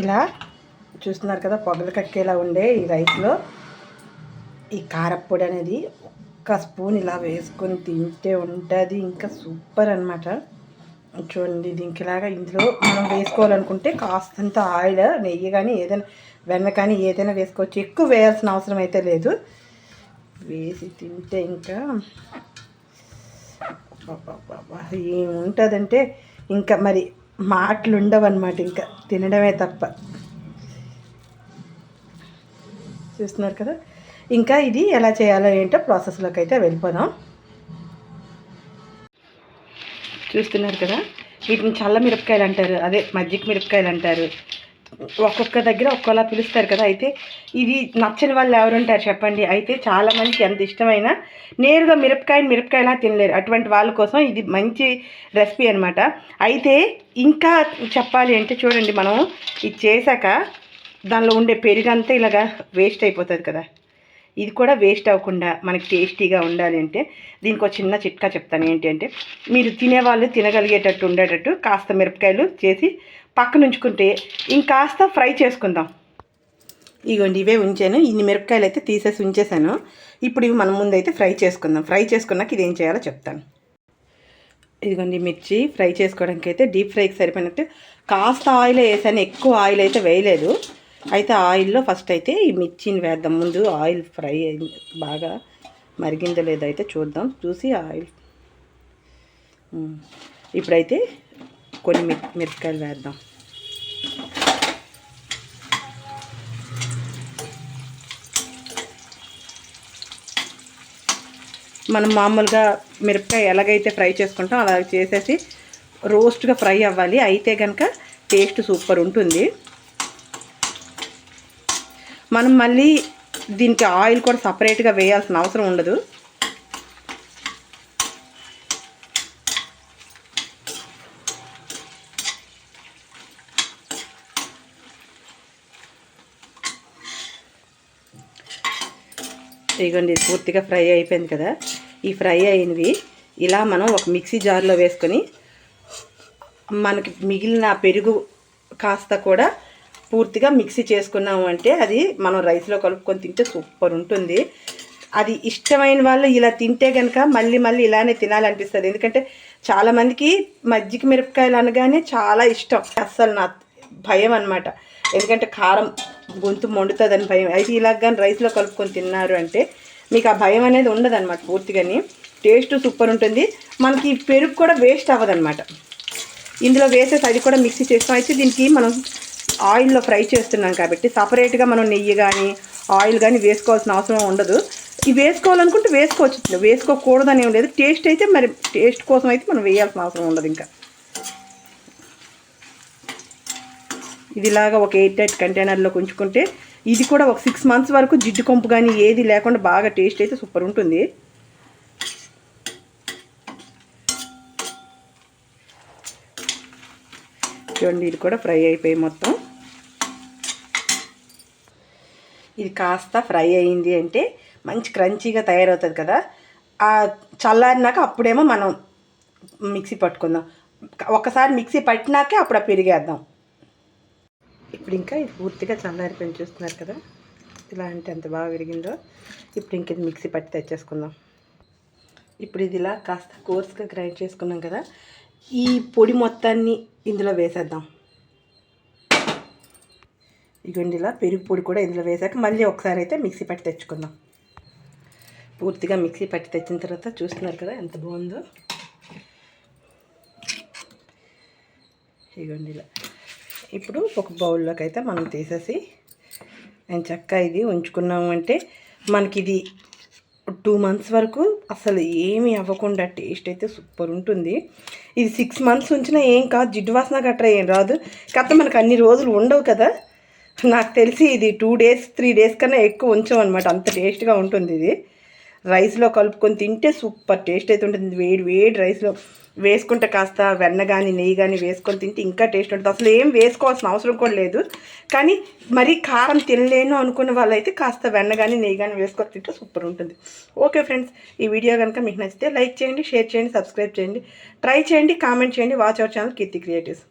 ఇలా చూస్తున్నారు కదా, పొగలు కక్కేలా ఉండే ఈ రైస్లో ఈ కారప్పొడి అనేది ఒక్క స్పూన్ ఇలా వేసుకొని తింటే ఉంటుంది ఇంకా సూపర్ అనమాట. చూడండి దీనికిలాగా ఇందులో మనం వేసుకోవాలనుకుంటే కాస్తంత ఆయిల్, నెయ్యి కానీ ఏదైనా వెన్న కానీ ఏదైనా వేసుకోవచ్చు. ఎక్కువ వేయాల్సిన అవసరం అయితే లేదు. వేసి తింటే ఇంకా ఏముంటుందంటే ఇంకా మరి మాటలు ఉండవన్నమాట, ఇంకా తినడమే తప్ప. చూస్తున్నారు కదా, ఇంకా ఇది ఎలా చేయాలో ఏంటో ప్రాసెస్లోకి అయితే వెళ్ళిపోదాం. చూస్తున్నారు కదా, వీటిని చల్ల మిరపకాయలు అంటారు, అదే మజ్జిగ మిరపకాయలు అంటారు. ఒక్కొక్క దగ్గర ఒక్కోలా పిలుస్తారు కదా. అయితే ఇది నచ్చని వాళ్ళు ఎవరుంటారు చెప్పండి. అయితే చాలామందికి ఎంత ఇష్టమైన నేరుగా మిరపకాయలా తినలేరు. అటువంటి వాళ్ళ కోసం ఇది మంచి రెసిపీ అనమాట. అయితే ఇంకా చెప్పాలి అంటే చూడండి, మనం ఇది చేశాక దానిలో ఉండే పెరుగంతా ఇలాగా వేస్ట్ అయిపోతుంది కదా. ఇది కూడా వేస్ట్ అవ్వకుండా మనకి టేస్టీగా ఉండాలి అంటే దీనికి ఒక చిన్న చిట్కా చెప్తాను. ఏంటి అంటే, మీరు తినేవాళ్ళు తినగలిగేటట్టు ఉండేటట్టు కాస్త మిరపకాయలు చేసి పక్కన ఉంచుకుంటే ఇంకాస్త ఫ్రై చేసుకుందాం. ఇగోండి ఇవే ఉంచాను, ఇన్ని మిరపకాయలు అయితే తీసేసి ఉంచేసాను. ఇప్పుడు ఇవి మనం ముందైతే ఫ్రై చేసుకుందాం. ఫ్రై చేసుకున్నాక ఇది ఏం చేయాలో చెప్తాను. ఇదిగోండి మిర్చి ఫ్రై చేసుకోవడానికి అయితే డీప్ ఫ్రైకి సరిపోయినట్టు కాస్త ఆయిల్ వేసాను, ఎక్కువ ఆయిల్ అయితే వేయలేదు. అయితే ఆయిల్లో ఫస్ట్ అయితే ఈ మిర్చిని వేద్దాం. ముందు ఆయిల్ ఫ్రై అయింది, బాగా మరిగిందో లేదో అయితే చూద్దాం. చూసి ఆయిల్ ఇప్పుడైతే కొన్ని మిరపకాయలు వేద్దాం. మనం మామూలుగా మిరపకాయ ఎలాగైతే ఫ్రై చేసుకుంటాం అలా చేసేసి రోస్ట్గా ఫ్రై అవ్వాలి. అయితే కనుక టేస్ట్ సూపర్ ఉంటుంది. మనం మళ్ళీ దీనికి ఆయిల్ కూడా సపరేట్గా వేయాల్సిన అవసరం ఉండదు. ఇదిగోండి పూర్తిగా ఫ్రై అయిపోయింది కదా. ఈ ఫ్రై అయినవి ఇలా మనం ఒక మిక్సీ జార్లో వేసుకొని మనకి మిగిలిన పెరుగు కాస్త కూడా పూర్తిగా మిక్సీ చేసుకున్నాము అంటే అది మనం రైస్లో కలుపుకొని తింటే సూపర్ ఉంటుంది. అది ఇష్టమైన వాళ్ళు ఇలా తింటే కనుక మళ్ళీ మళ్ళీ ఇలానే తినాలనిపిస్తుంది. ఎందుకంటే చాలామందికి మజ్జిగ మిరపకాయలు అనగానే చాలా ఇష్టం. అస్సలు నా భయం అనమాట, ఎందుకంటే కారం గొంతు మండుతుందని భయం. అయితే ఇలాగ కానీ రైస్లో కలుపుకొని తిన్నారు అంటే మీకు ఆ భయం అనేది ఉండదన్నమాట. పూర్తిగాని టేస్ట్ సూపర్ ఉంటుంది. మనకి పెరుగు కూడా వేస్ట్ అవ్వదన్నమాట. ఇందులో వేసేసి అది కూడా మిక్సీ చేస్తాం. అయితే దీనికి మనం ఆయిల్లో ఫ్రై చేస్తున్నాం కాబట్టి సపరేట్గా మనం నెయ్యి కానీ ఆయిల్ కానీ వేసుకోవాల్సిన అవసరం ఉండదు. ఇవి వేసుకోవాలనుకుంటే వేసుకోవచ్చు, వేసుకోకూడదని ఏం లేదు. టేస్ట్ అయితే మరి టేస్ట్ కోసం అయితే మనం వేయాల్సిన అవసరం ఉండదు. ఇంకా ఇదిలాగా ఒక 8 కంటైనర్లో ఉంచుకుంటే ఇది కూడా ఒక 6 months వరకు జిడ్డు కొంపు కానీ ఏది లేకుండా బాగా టేస్ట్ అయితే సూపర్ ఉంటుంది. చూడండి ఇది కూడా ఫ్రై అయిపోయి మొత్తం. ఇది కాస్త ఫ్రై అయింది అంటే మంచి క్రంచీగా తయారవుతుంది కదా. ఆ చల్లారినాక అప్పుడేమో మనం మిక్సీ పట్టుకుందాం. ఒకసారి మిక్సీ పట్టినాకే అప్పుడు పెరిగేద్దాం. ఇప్పుడు ఇంకా ఇది పూర్తిగా చల్లారిపోయి చూస్తున్నారు కదా, ఇలా అంటే ఎంత బాగా విరిగిందో. ఇప్పుడు ఇంక ఇది మిక్సీ పట్టి తెచ్చేసుకుందాం. ఇప్పుడు ఇది ఇలా కాస్త కోర్స్గా గ్రైండ్ చేసుకున్నాం కదా, ఈ పొడి మొత్తాన్ని ఇందులో వేసేద్దాం. ఇగోండి ఇలా పెరుగు పొడి కూడా ఇందులో వేసాక మళ్ళీ ఒకసారి అయితే మిక్సీ పట్టి తెచ్చుకుందాం. పూర్తిగా మిక్సీ పట్టి తెచ్చిన తర్వాత చూస్తున్నారు కదా ఎంత బాగుందో. ఇగోండి ఇలా ఇప్పుడు ఒక బౌల్లోకి అయితే మనం తీసేసి నేను చక్కగా ఇది ఉంచుకున్నాము అంటే మనకి ఇది 2 months వరకు అసలు ఏమీ అవ్వకుండా టేస్ట్ అయితే సూపర్ ఉంటుంది. ఇది 6 months ఉంచినా ఏం కాదు, జిడ్డు వాసన గట్రా ఏం రాదు. కాకపోతే మనకు అన్ని రోజులు ఉండవు కదా. నాకు తెలిసి ఇది 2 days 3 days కన్నా ఎక్కువ ఉంచామన్నమాట. అంత టేస్ట్గా ఉంటుంది. ఇది రైస్లో కలుపుకొని తింటే సూపర్ టేస్ట్ అయితే ఉంటుంది. వేడి వేడి రైస్లో వేసుకుంటే కాస్త వెన్న కానీ నెయ్యి కానీ వేసుకొని తింటే ఇంకా టేస్ట్ ఉంటుంది. అసలు ఏం వేసుకోవాల్సిన అవసరం కూడా లేదు. కానీ మరీ కారం తినలేను అనుకున్న వాళ్ళైతే కాస్త వెన్న కానీ నెయ్యి కానీ వేసుకొని తింటే సూపర్ ఉంటుంది. ఓకే ఫ్రెండ్స్, ఈ వీడియో కనుక మీకు నచ్చితే లైక్ చేయండి, షేర్ చేయండి, సబ్స్క్రైబ్ చేయండి, ట్రై చేయండి, కామెంట్ చేయండి. Watch our channel Keerthi creatives.